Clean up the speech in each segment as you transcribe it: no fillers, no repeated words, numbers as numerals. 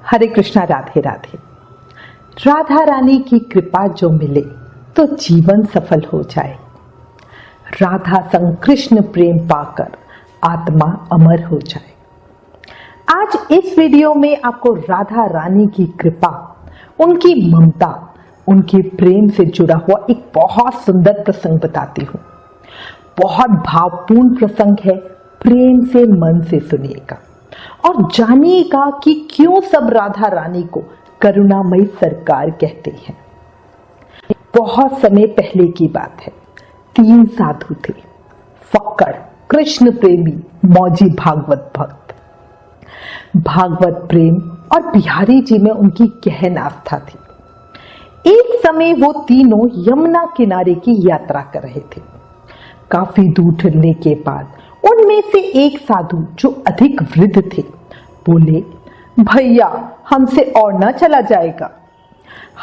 हरे कृष्णा, राधे राधे। राधा रानी की कृपा जो मिले तो जीवन सफल हो जाए। राधा संग कृष्ण प्रेम पाकर आत्मा अमर हो जाए। आज इस वीडियो में आपको राधा रानी की कृपा, उनकी ममता, उनके प्रेम से जुड़ा हुआ एक बहुत सुंदर प्रसंग बताती हूँ। बहुत भावपूर्ण प्रसंग है, प्रेम से मन से सुनिएगा और जानिएगा कि क्यों सब राधा रानी को करुणामयी सरकार कहते हैं। बहुत समय पहले की बात है। 3 साधु थे, फक्कड़, कृष्ण प्रेमी, मौजी भागवत भक्त। भागवत प्रेम और बिहारी जी में उनकी गहन आस्था थी। एक समय वो तीनों यमुना किनारे की यात्रा कर रहे थे। काफी दूर चलने के बाद उनमें से एक साधु जो अधिक वृद्ध थे बोले, भैया हमसे और ना चला जाएगा,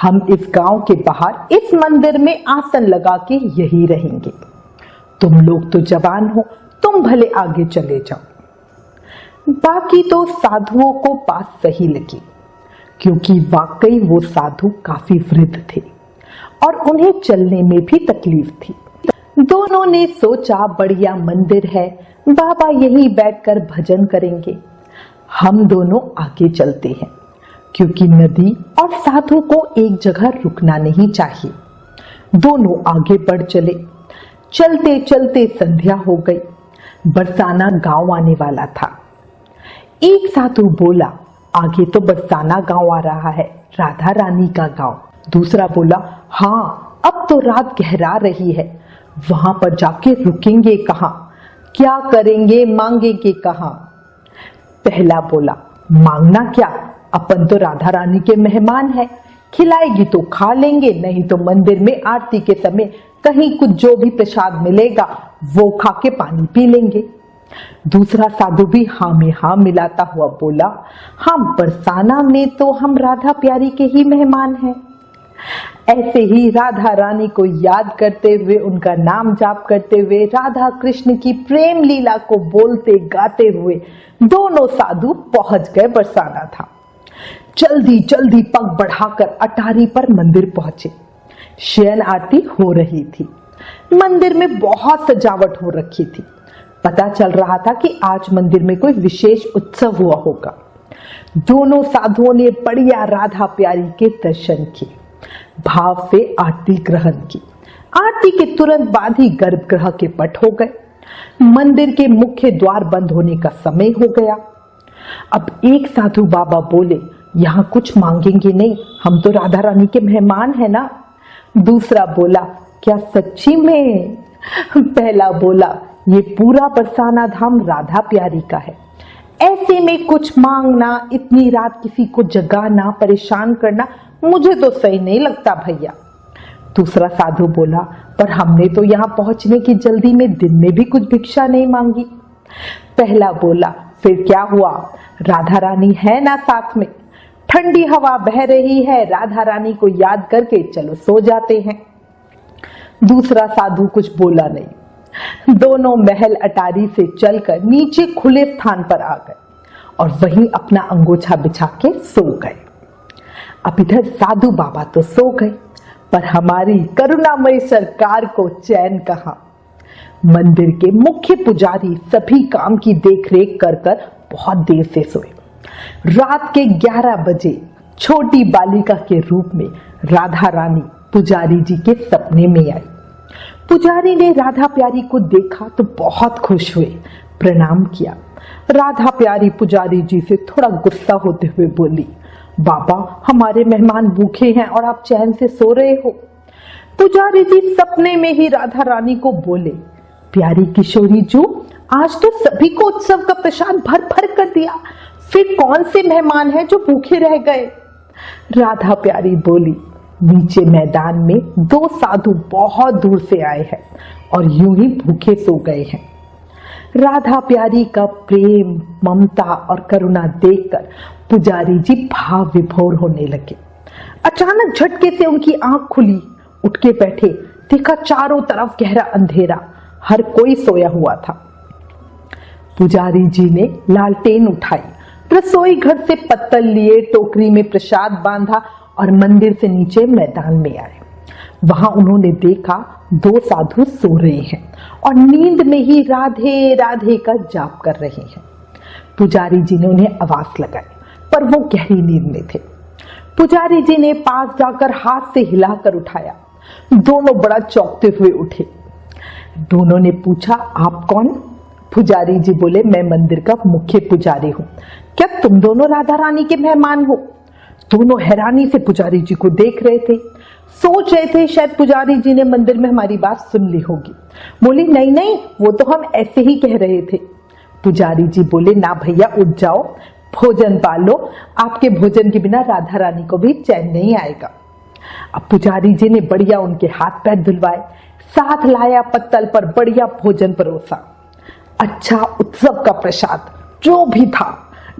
हम इस गांव के बाहर इस मंदिर में आसन लगा के यही रहेंगे। तुम लोग तो जवान हो, तुम भले आगे चले जाओ। बाकी तो साधुओं को बात सही लगी, क्योंकि वाकई वो साधु काफी वृद्ध थे और उन्हें चलने में भी तकलीफ थी। दोनों ने सोचा, बढ़िया मंदिर है, बाबा यहीं बैठकर भजन करेंगे, हम दोनों आगे चलते हैं, क्योंकि नदी और साधु को एक जगह रुकना नहीं चाहिए। दोनों आगे बढ़ चले। चलते चलते संध्या हो गई। बरसाना गांव आने वाला था। एक साधु बोला, आगे तो बरसाना गांव आ रहा है, राधा रानी का गांव। दूसरा बोला, हाँ अब तो रात गहरा रही है, वहां पर जाके रुकेंगे कहाँ, क्या करेंगे, मांगेंगे कहाँ। पहला बोला, मांगना क्या, अपन तो राधा रानी के मेहमान हैं, खिलाएगी तो खा लेंगे, नहीं तो मंदिर में आरती के समय कहीं कुछ जो भी प्रसाद मिलेगा वो खा के पानी पी लेंगे। दूसरा साधु भी हाँ में हाँ मिलाता हुआ बोला, हाँ बरसाना में तो हम राधा प्यारी के ही मेहमान हैं। ऐसे ही राधा रानी को याद करते हुए, उनका नाम जाप करते हुए, राधा कृष्ण की प्रेम लीला को बोलते गाते हुए दोनों साधु पहुंच गए बरसाना था। जल्दी जल्दी पग बढ़ाकर अटारी पर मंदिर पहुंचे। शयन आरती हो रही थी। मंदिर में बहुत सजावट हो रखी थी। पता चल रहा था कि आज मंदिर में कोई विशेष उत्सव हुआ होगा। दोनों साधुओं ने बढ़िया राधा प्यारी के दर्शन किए, भाव से आरती ग्रहण की। आरती के तुरंत बाद ही गर्भगृह के पट हो गए। मंदिर के मुख्य द्वार बंद होने का समय हो गया। अब एक साधु बाबा बोले, यहाँ कुछ मांगेंगे नहीं, हम तो राधा रानी के मेहमान हैं ना। दूसरा बोला, क्या सच्ची में? पहला बोला, ये पूरा बरसाना धाम राधा प्यारी का है, ऐसे में कुछ मांगना, इतनी रात किसी को जगाना, परेशान करना मुझे तो सही नहीं लगता भैया। दूसरा साधु बोला, पर हमने तो यहाँ पहुंचने की जल्दी में दिन में भी कुछ भिक्षा नहीं मांगी। पहला बोला, फिर क्या हुआ, राधा रानी है ना साथ में, ठंडी हवा बह रही है, राधा रानी को याद करके चलो सो जाते हैं। दूसरा साधु कुछ बोला नहीं। दोनों महल अटारी से चलकर नीचे खुले स्थान पर आ गए और वहीं अपना अंगोछा बिछा के सो गए। अब इधर साधु बाबा तो सो गए, पर हमारी करुणामयी सरकार को चैन कहाँ। मंदिर के मुख्य पुजारी सभी काम की देखरेख कर कर बहुत देर से सोए। रात के 11 बजे छोटी बालिका के रूप में राधा रानी पुजारी जी के सपने में आई। पुजारी ने राधा प्यारी को देखा तो बहुत खुश हुए, प्रणाम किया। राधा प्यारी पुजारी जी से थोड़ा गुस्सा होते हुए बोली, बाबा हमारे मेहमान भूखे हैं और आप चैन से सो रहे हो। पुजारी जी सपने में ही राधा रानी को बोले, प्यारी किशोरी जो, आज तो सभी को उत्सव का प्रसाद भर भर कर दिया, फिर कौन से मेहमान हैं जो भूखे रह गए। राधा प्यारी बोली, नीचे मैदान में 2 साधु बहुत दूर से आए हैं और यूं ही भूखे सो गए हैं। राधा प्यारी का प्रेम, ममता और करुणा देखकर पुजारी जी भाव विभोर होने लगे। अचानक झटके से उनकी आंख खुली, उठ के बैठे, देखा चारों तरफ गहरा अंधेरा, हर कोई सोया हुआ था। पुजारी जी ने लालटेन उठाई, रसोई घर से पत्तल लिए, टोकरी में प्रसाद बांधा और मंदिर से नीचे मैदान में आए। वहां उन्होंने देखा 2 साधु सो रहे हैं और नींद में ही राधे राधे का जाप कर रहे हैं। पुजारी जी ने उन्हें आवाज लगाई, पर वो गहरी नींद में थे। पुजारी जी ने पास जाकर हाथ से हिलाकर उठाया। दोनों बड़ा चौंकते हुए उठे। दोनों ने पूछा, आप कौन? पुजारी जी बोले, मैं मंदिर का मुख्य पुजारी हूँ। क्या तुम दोनों राधा रानी के मेहमान हो? दोनों हैरानी से पुजारी जी को देख रहे थे। सोच रहे थे शायद पुजारी जी ने मंदिर में हमारी बात सुन ली होगी। बोली, नहीं नहीं, वो तो हम ऐसे ही कह रहे थे। पुजारी जी बोले, ना भैया, उठ जाओ, भोजन पालो। आपके भोजन के बिना राधा रानी को भी चैन नहीं आएगा। अब पुजारी जी ने बढ़िया उनके हाथ पैर धुलवाए, साथ लाया पत्तल पर बढ़िया भोजन परोसा। अच्छा उत्सव का प्रसाद जो भी था,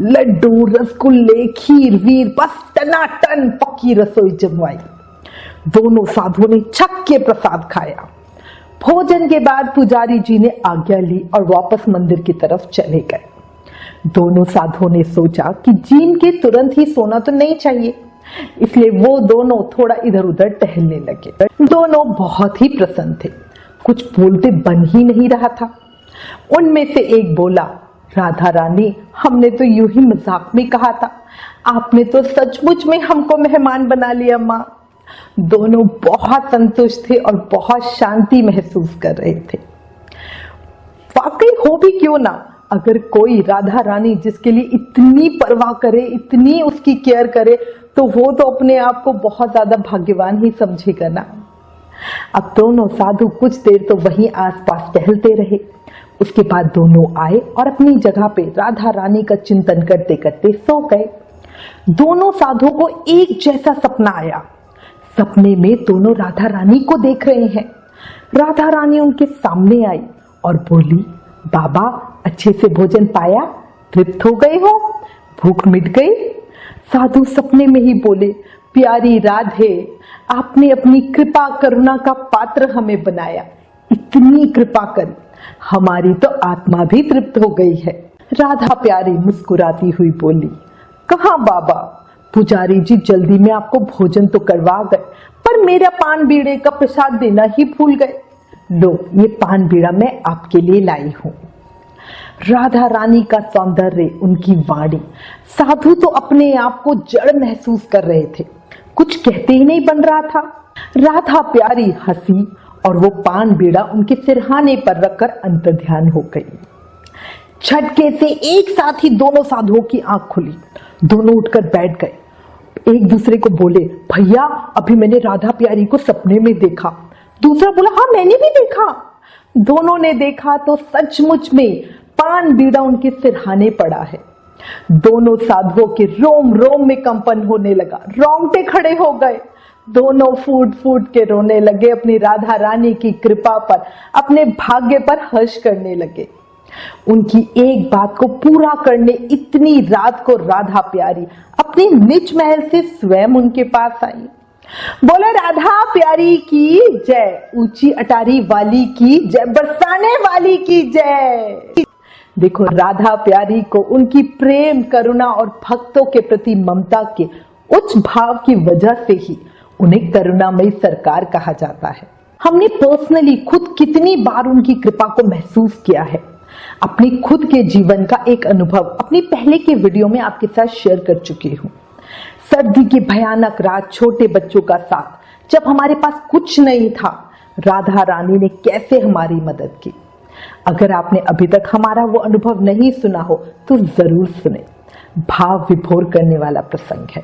लड्डू, रसगुल्ले, खीर वीर, बस टनाटन पक्की रसोई जमवाई। दोनों साधुओं ने छक के प्रसाद खाया। भोजन के बाद पुजारी जी ने आज्ञा ली और वापस मंदिर की तरफ चले गए। दोनों साधुओं ने सोचा कि जीन के तुरंत ही सोना तो नहीं चाहिए, इसलिए वो दोनों थोड़ा इधर उधर टहलने लगे। दोनों बहुत ही प्रसन्न थे, कुछ बोलते बन ही नहीं रहा था। उनमें से एक बोला, राधा रानी, हमने तो यूं ही मजाक में कहा था, आपने तो सचमुच में हमको मेहमान बना लिया माँ। दोनों बहुत संतुष्ट थे और बहुत शांति महसूस कर रहे थे। वाकई हो भी क्यों ना, अगर कोई राधा रानी जिसके लिए इतनी परवाह करे, इतनी उसकी केयर करे, तो वो तो अपने आप को बहुत ज्यादा भाग्यवान ही समझेगा ना। अब दोनों साधु कुछ देर तो वहीं आसपास टहलते रहे। उसके बाद दोनों आए और अपनी जगह पे राधा रानी का चिंतन करते करते सो गए। दोनों साधुओं को एक जैसा सपना आया। सपने में दोनों राधा रानी को देख रहे हैं। राधा रानी उनके सामने आई और बोली, बाबा, अच्छे से भोजन पाया? तृप्त हो गए हो? भूख मिट गई? साधु सपने में ही बोले, प्यारी राधे, आपने अपनी कृपा करुणा का पात्र हमें बनाया। इतनी कृपा करी, हमारी तो आत्मा भी तृप्त हो गई है। राधा प्यारी मुस्कुराती हुई बोली, कहाँ बाबा, पुजारी जी जल्दी में आपको भोजन तो करवा गए, पर मेरा पान बीड़े का प्रसाद देना ही भूल गए। लो, ये पान बीड़ा मैं आपके लिए लाई हूं। राधा रानी का सौंदर्य, उनकी वाणी, साधु तो अपने आप को जड़ महसूस कर रहे थे, कुछ कहते ही नहीं बन रहा था। राधा प्यारी हंसी और वो पान बीड़ा उनके सिरहाने पर रखकर अंतर्ध्यान हो गई। झटके से एक साथ ही दोनों साधुओं की आंख खुली। दोनों उठकर बैठ गए। एक दूसरे को बोले, भैया, अभी मैंने राधा प्यारी को सपने में देखा। दूसरा बोला, हाँ मैंने भी देखा। दोनों ने देखा तो सचमुच में पान बीड़ा उनके सिरहाने पड़ा है। दोनों साधुओं के रोम रोम में कंपन होने लगा, रोंगटे खड़े हो गए। दोनों फूट फूट के रोने लगे, अपनी राधा रानी की कृपा पर, अपने भाग्य पर हर्ष करने लगे। उनकी एक बात को पूरा करने इतनी रात को राधा प्यारी अपने निज महल से स्वयं उनके पास आई। बोले, राधा प्यारी की जय, ऊंची अटारी वाली की जय, बरसाने वाली की जय। देखो, राधा प्यारी को उनकी प्रेम, करुणा और भक्तों के प्रति ममता के उच्च भाव की वजह से ही उन्हें करुणामयी सरकार कहा जाता है। हमने पर्सनली खुद कितनी बार उनकी कृपा को महसूस किया है। अपनी खुद के जीवन का एक अनुभव अपनी पहले के वीडियो में आपके साथ शेयर कर चुकी हूँ। सर्दी की भयानक रात, छोटे बच्चों का साथ, जब हमारे पास कुछ नहीं था, राधा रानी ने कैसे हमारी मदद की। अगर आपने अभी तक हमारा वो अनुभव नहीं सुना हो तो जरूर सुने, भाव विभोर करने वाला प्रसंग है।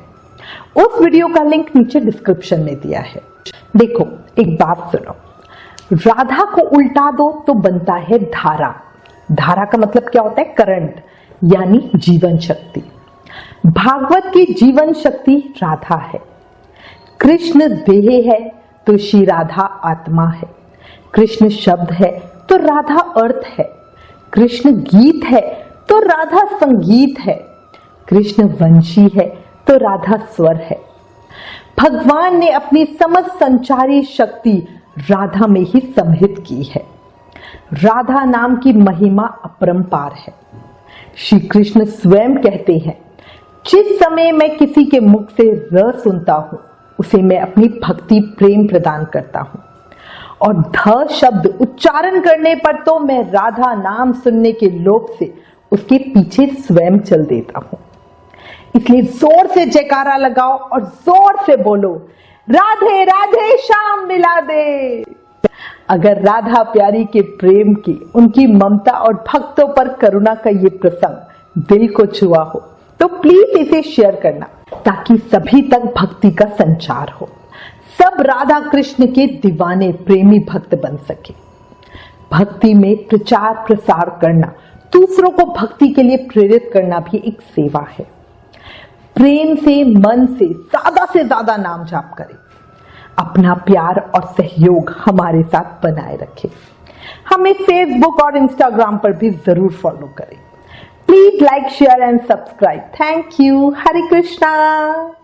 उस वीडियो का लिंक नीचे डिस्क्रिप्शन में दिया है। देखो, एक बात सुनो, राधा को उल्टा दो तो बनता है धारा। धारा का मतलब क्या होता है? करंट, यानी जीवन शक्ति। भागवत की जीवन शक्ति राधा है। कृष्ण देह है तो श्री राधा आत्मा है। कृष्ण शब्द है तो राधा अर्थ है। कृष्ण गीत है तो राधा संगीत है। कृष्ण वंशी है तो राधा स्वर है। भगवान ने अपनी समस्त संचारी शक्ति राधा में ही सम्मिलित की है। राधा नाम की महिमा अपरंपार है। श्री कृष्ण स्वयं कहते हैं, जिस समय मैं किसी के मुख से र सुनता हूं उसे मैं अपनी भक्ति प्रेम प्रदान करता हूं, और ध शब्द उच्चारण करने पर तो मैं राधा नाम सुनने के लोभ से उसके पीछे स्वयं चल देता हूं। इसलिए जोर से जयकारा लगाओ और जोर से बोलो, राधे राधे श्याम मिला दे। अगर राधा प्यारी के प्रेम की, उनकी ममता और भक्तों पर करुणा का ये प्रसंग दिल को छुआ हो तो प्लीज इसे शेयर करना, ताकि सभी तक भक्ति का संचार हो, सब राधा कृष्ण के दीवाने प्रेमी भक्त बन सके। भक्ति में प्रचार प्रसार करना, दूसरों को भक्ति के लिए प्रेरित करना भी एक सेवा है। प्रेम से, मन से ज्यादा नाम जाप करें। अपना प्यार और सहयोग हमारे साथ बनाए रखें। हमें फेसबुक और इंस्टाग्राम पर भी जरूर फॉलो करें। Please like, share and subscribe. Thank you. Hare Krishna.